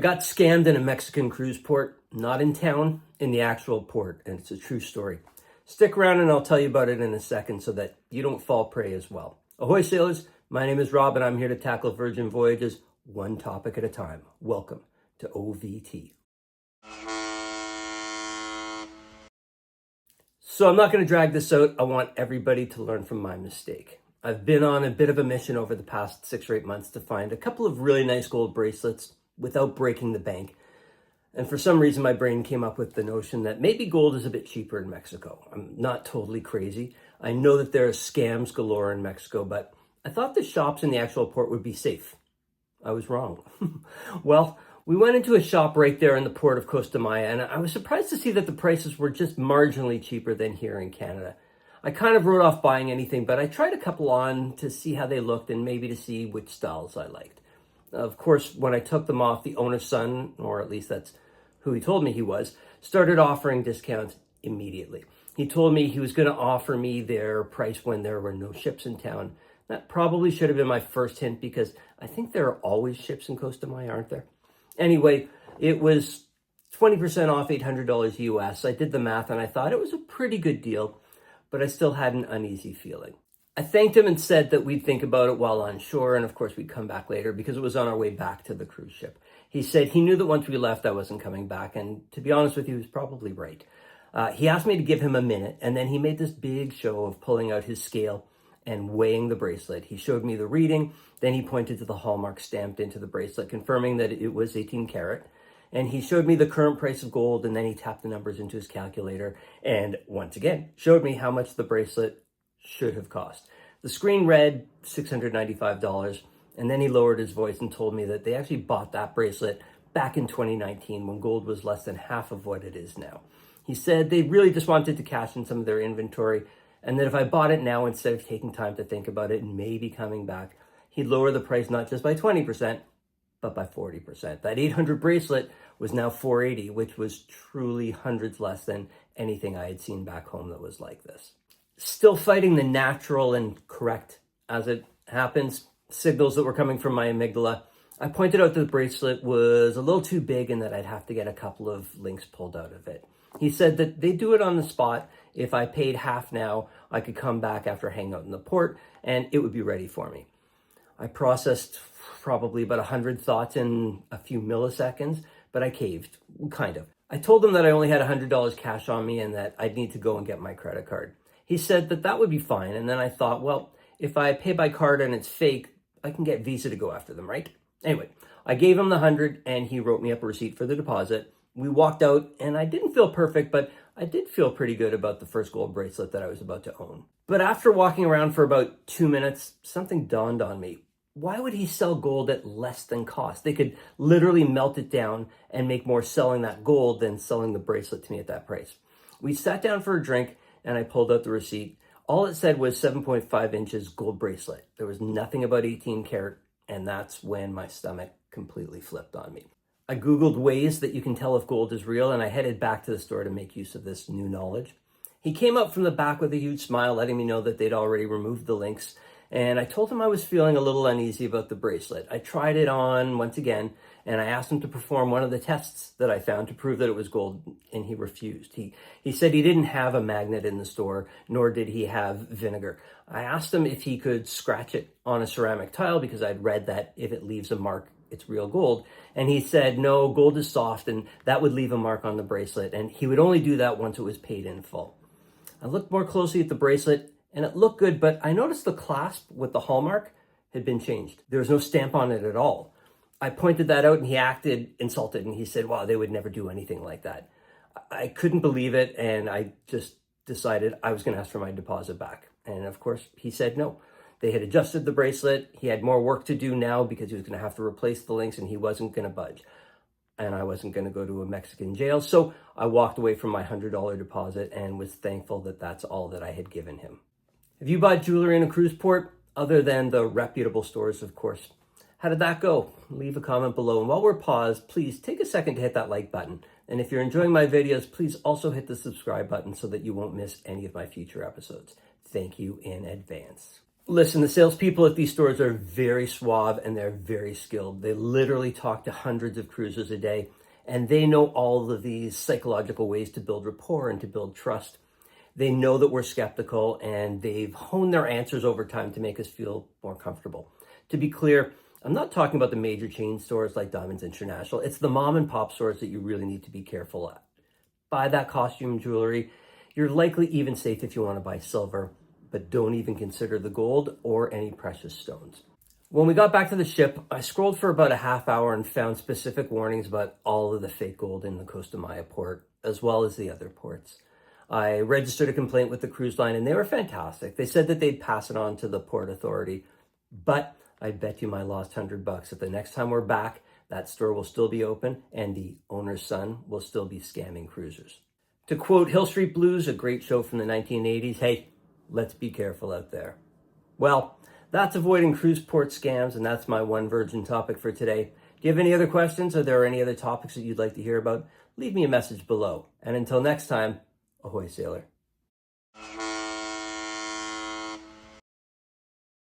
got scammed in a Mexican cruise port, not in town, in the actual port, and it's a true story. Stick around and I'll tell you about it in a second so that you don't fall prey as well. Ahoy sailors, my name is Rob and I'm here to tackle Virgin Voyages one topic at a time. Welcome to OVT. So I'm not going to drag this out. I want everybody to learn from my mistake. I've been on a bit of a mission over the past 6 or 8 months to find a couple of really nice gold bracelets without breaking the bank. And for some reason, my brain came up with the notion that maybe gold is a bit cheaper in Mexico. I'm not totally crazy. I know that there are scams galore in Mexico, but I thought the shops in the actual port would be safe. I was wrong. Well, we went into a shop right there in the port of Costa Maya, and I was surprised to see that the prices were just marginally cheaper than here in Canada. I kind of wrote off buying anything, but I tried a couple on to see how they looked and maybe to see which styles I liked. Of course, when I took them off, the owner's son, or at least that's who he told me he was, started offering discounts immediately. He told me he was going to offer me their price when there were no ships in town. That probably should have been my first hint because I think there are always ships in Costa Maya, aren't there? Anyway, it was 20% off $800 US. I did the math and I thought it was a pretty good deal, but I still had an uneasy feeling. I thanked him and said that we'd think about it while on shore, and of course we'd come back later because it was on our way back to the cruise ship. He said he knew that once we left I wasn't coming back, and to be honest with you, he was probably right. He asked me to give him a minute, and then he made this big show of pulling out his scale and weighing the bracelet. He showed me the reading, then he pointed to the hallmark stamped into the bracelet, confirming that it was 18 karat. And he showed me the current price of gold, and then he tapped the numbers into his calculator, and once again, showed me how much the bracelet should have cost. The screen read $695, and then he lowered his voice and told me that they actually bought that bracelet back in 2019 when gold was less than half of what it is now. He said they really just wanted to cash in some of their inventory, and that if I bought it now instead of taking time to think about it and maybe coming back, he'd lower the price not just by 20%, but by 40%. That 800 bracelet was now 480, which was truly hundreds less than anything I had seen back home that was like this. Still fighting the natural and correct, as it happens, signals that were coming from my amygdala, I pointed out that the bracelet was a little too big and that I'd have to get a couple of links pulled out of it. He said that they'd do it on the spot. If I paid half now, I could come back after hanging out in the port and it would be ready for me. I processed probably about 100 thoughts in a few milliseconds, but I caved, kind of. I told him that I only had $100 cash on me and that I'd need to go and get my credit card. He said that that would be fine, and then I thought, well, if I pay by card and it's fake, I can get Visa to go after them, right? Anyway, I gave him the 100 and he wrote me up a receipt for the deposit. We walked out and I didn't feel perfect, but I did feel pretty good about the first gold bracelet that I was about to own. But after walking around for about 2 minutes, something dawned on me. Why would he sell gold at less than cost? They could literally melt it down and make more selling that gold than selling the bracelet to me at that price. We sat down for a drink and I pulled out the receipt. All it said was 7.5 inches gold bracelet. There was nothing about 18 karat, and that's when my stomach completely flipped on me. I Googled ways that you can tell if gold is real, and I headed back to the store to make use of this new knowledge. He came up from the back with a huge smile, letting me know that they'd already removed the links, and I told him I was feeling a little uneasy about the bracelet. I tried it on once again, and I asked him to perform one of the tests that I found to prove that it was gold, and he refused. He said he didn't have a magnet in the store, nor did he have vinegar. I asked him if he could scratch it on a ceramic tile because I'd read that if it leaves a mark, it's real gold. And he said, no, gold is soft, and that would leave a mark on the bracelet, and he would only do that once it was paid in full. I looked more closely at the bracelet, and it looked good, but I noticed the clasp with the hallmark had been changed. There was no stamp on it at all. I pointed that out and he acted insulted and he said, wow, they would never do anything like that. I couldn't believe it, and I just decided I was going to ask for my deposit back. And of course, he said no. They had adjusted the bracelet. He had more work to do now because he was going to have to replace the links and he wasn't going to budge. And I wasn't going to go to a Mexican jail. So I walked away from my $100 deposit and was thankful that that's all that I had given him. Have you bought jewelry in a cruise port, other than the reputable stores, of course? How did that go? Leave a comment below. And while we're paused, please take a second to hit that like button. And if you're enjoying my videos, please also hit the subscribe button so that you won't miss any of my future episodes. Thank you in advance. Listen, the salespeople at these stores are very suave and they're very skilled. They literally talk to hundreds of cruisers a day, and they know all of these psychological ways to build rapport and to build trust. They know that we're skeptical, and they've honed their answers over time to make us feel more comfortable. To be clear, I'm not talking about the major chain stores like Diamonds International. It's the mom and pop stores that you really need to be careful at. Buy that costume jewelry. You're likely even safe if you want to buy silver, but don't even consider the gold or any precious stones. When we got back to the ship, I scrolled for about a half hour and found specific warnings about all of the fake gold in the Costa Maya port, as well as the other ports. I registered a complaint with the cruise line and they were fantastic. They said that they'd pass it on to the port authority, but I bet you my lost $100 that the next time we're back, that store will still be open and the owner's son will still be scamming cruisers. To quote Hill Street Blues, a great show from the 1980s, hey, let's be careful out there. Well, that's avoiding cruise port scams, and that's my one virgin topic for today. Do you have any other questions? Are there any other topics that you'd like to hear about? Leave me a message below. And until next time, ahoy, sailor.